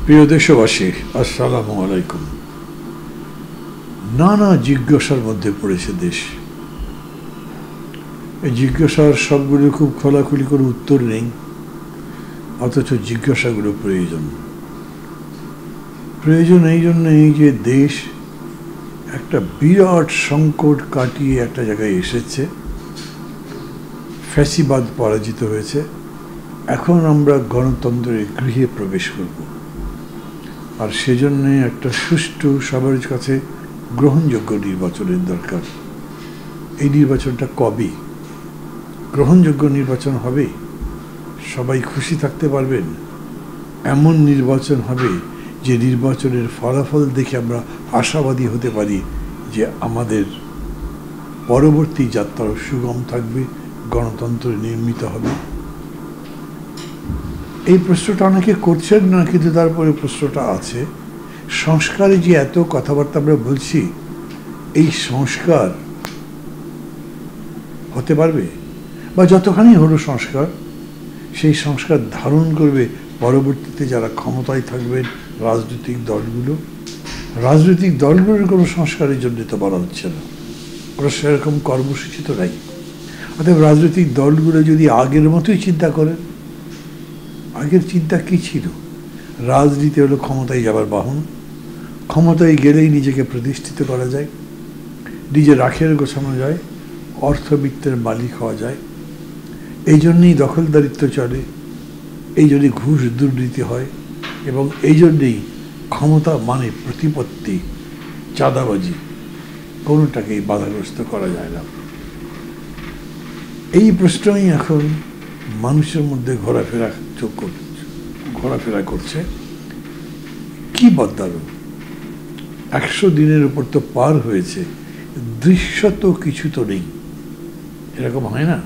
প্রিয় দেশবাসী, আসসালামু আলাইকুম। নানা জিজ্ঞাসার মধ্যে পড়েছে দেশ। এই জিজ্ঞাসার সবগুলো খুব খোলাখুলি করে উত্তর নেই, অথচ জিজ্ঞাসাগুলো প্রয়োজন এই জন্যই যে দেশ একটা বিরাট সংকট কাটিয়ে একটা জায়গায় এসেছে। ফ্যাসিবাদ পরাজিত হয়েছে, এখন আমরা গণতন্ত্রের গৃহে প্রবেশ করব। আর সেজন্যে একটা সুষ্ঠু, সবার কাছে গ্রহণযোগ্য নির্বাচনের দরকার। এই নির্বাচনটা কবে গ্রহণযোগ্য নির্বাচন হবে, সবাই খুশি থাকতে পারবেন এমন নির্বাচন হবে যে নির্বাচনের ফলাফল দেখে আমরা আশাবাদী হতে পারি যে আমাদের পরবর্তী যাত্রাও সুগম থাকবে, গণতন্ত্র নির্মিত হবে। এই প্রশ্নটা অনেকে করছেন না, কিন্তু তারপরে প্রশ্নটা আছে, সংস্কারে যে এত কথাবার্তা আমরা বলছি, এই সংস্কার হতে পারবে? বা যতখানি হলো সংস্কার, সেই সংস্কার ধারণ করবে পরবর্তীতে যারা ক্ষমতায় থাকবেন রাজনৈতিক দলগুলোর কোনো সংস্কারের জন্য তো বলা হচ্ছে না, ওরা সেরকম কর্মসূচি তো নাই। অর্থাৎ রাজনৈতিক দলগুলো যদি আগের মতোই চিন্তা করেন, আগের চিন্তা কী ছিল? রাজনীতি হলো ক্ষমতায় যাবার বাহন, ক্ষমতায় গেলেই নিজেকে প্রতিষ্ঠিত করা যায়, নিজের আখের গোছানো যায়, অর্থবিত্তের মালিক হওয়া যায়। এই জন্যেই দখলদারিত্ব চলে, এই জন্যই ঘুষ দুর্নীতি হয়, এবং এই জন্যেই ক্ষমতা মানে প্রতিপত্তি, চাঁদাবাজি, কোনোটাকেই বাধাগ্রস্ত করা যায় না। এই প্রশ্নই এখন মানুষের মধ্যে ঘোরাফেরা করছে। কি বদলালো? 100 দিনের উপর তো পার হয়েছে, দৃশ্যত কিছু তো নেই। এরকম হয় না?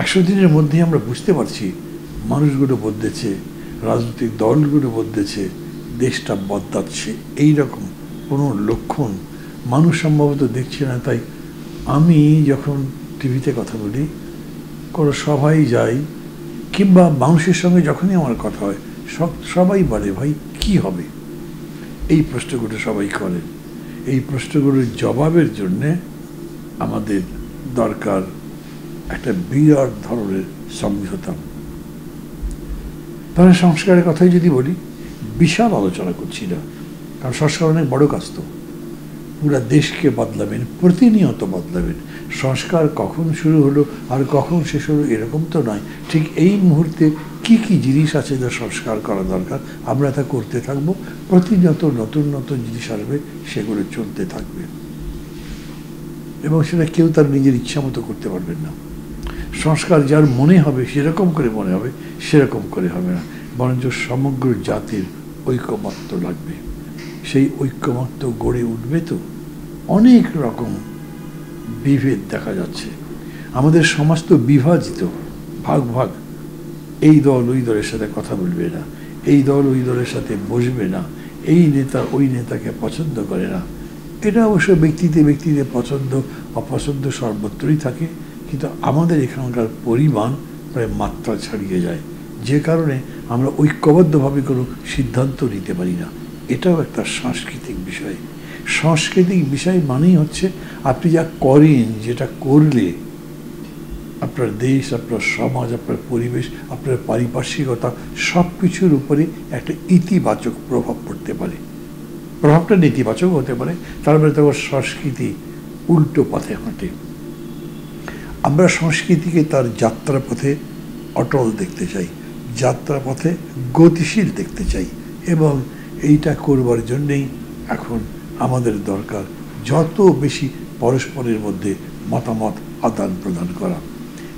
100 দিনের মধ্যেই আমরা বুঝতে পারছি মানুষগুলো বদলেছে, রাজনৈতিক দলগুলো বদলেছে, দেশটা বদলাচ্ছে। এইরকম কোনো লক্ষণ মানুষ সম্ভবত দেখছে না। তাই আমি যখন টিভিতে কথা বলি, কোনো সভায় যাই, কিংবা মানুষের সঙ্গে যখনই আমার কথা হয়, সবাই বলে, ভাই কি হবে? এই প্রশ্নগুলো সবাই করেন। এই প্রশ্নগুলোর জবাবের জন্যে আমাদের দরকার একটা বিরাট ধরনের সমঝোতা। তাহলে সংস্কারের কথাই যদি বলি, বিশাল আলোচনা করছি না, কারণ সংস্কার অনেক বড় কাজ। তো পুরা দেশকে বদলাবেন, প্রতিনিয়ত বদলাবেন। সংস্কার কখন শুরু হলো আর কখন শেষ হলো এরকম তো নয়। ঠিক এই মুহূর্তে কি কি জিনিস আছে যা সংস্কার করা দরকার, আমরা তা করতে থাকবো। প্রতিনিয়ত নতুন নতুন জিনিস আসবে, সেগুলো চলতে থাকবে, এবং সেটা কেউ তার নিজের ইচ্ছা মতো করতে পারবেন না। সংস্কার যার মনে হবে সেরকম করে মনে হবে, সেরকম করে হবে না, বরঞ্চ সমগ্র জাতির ঐকমত্য লাগবে। সেই ঐকমত্য গড়ে উঠবে। তো অনেক রকম বিভেদ দেখা যাচ্ছে, আমাদের সমাজ তো বিভাজিত, ভাগ। এই দল ওই দলের সাথে কথা বলবে না, এই দল ওই দলের সাথে বসবে না, এই নেতা ওই নেতাকে পছন্দ করে না। এটা অবশ্য ব্যক্তিতে পছন্দ অপছন্দ সর্বত্রই থাকে, কিন্তু আমাদের এখানকার পরিমাণ প্রায় মাত্রা ছাড়িয়ে যায়, যে কারণে আমরা ঐক্যবদ্ধভাবে কোনো সিদ্ধান্ত নিতে পারি না। এটাও একটা সাংস্কৃতিক বিষয়। সাংস্কৃতিক বিষয় মানেই হচ্ছে আপনি যা করেন, যেটা করলে আপনার দেশ, আপনার সমাজ, আপনার পরিবেশ, আপনার পারিপার্শ্বিকতা সব কিছুর উপরে একটা ইতিবাচক প্রভাব পড়তে পারে। প্রভাবটা নেতিবাচক হতে পারে, তারপরে তখন সংস্কৃতি উল্টো পথে হাঁটে। আমরা সংস্কৃতিকে তার যাত্রাপথে অটল দেখতে চাই, যাত্রাপথে গতিশীল দেখতে চাই, এবং এইটা করবার জন্যেই এখন আমাদের দরকার যত বেশি পরস্পরের মধ্যে মতামত আদান প্রদান করা।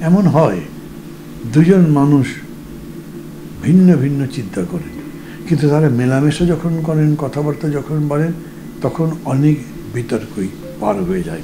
এমন হয় দুজন মানুষ ভিন্ন ভিন্ন চিন্তা করেন, কিন্তু তারা মেলামেশা যখন করেন, কথাবার্তা যখন বলেন, তখন অনেক বিতর্কই পার হয়ে যায়।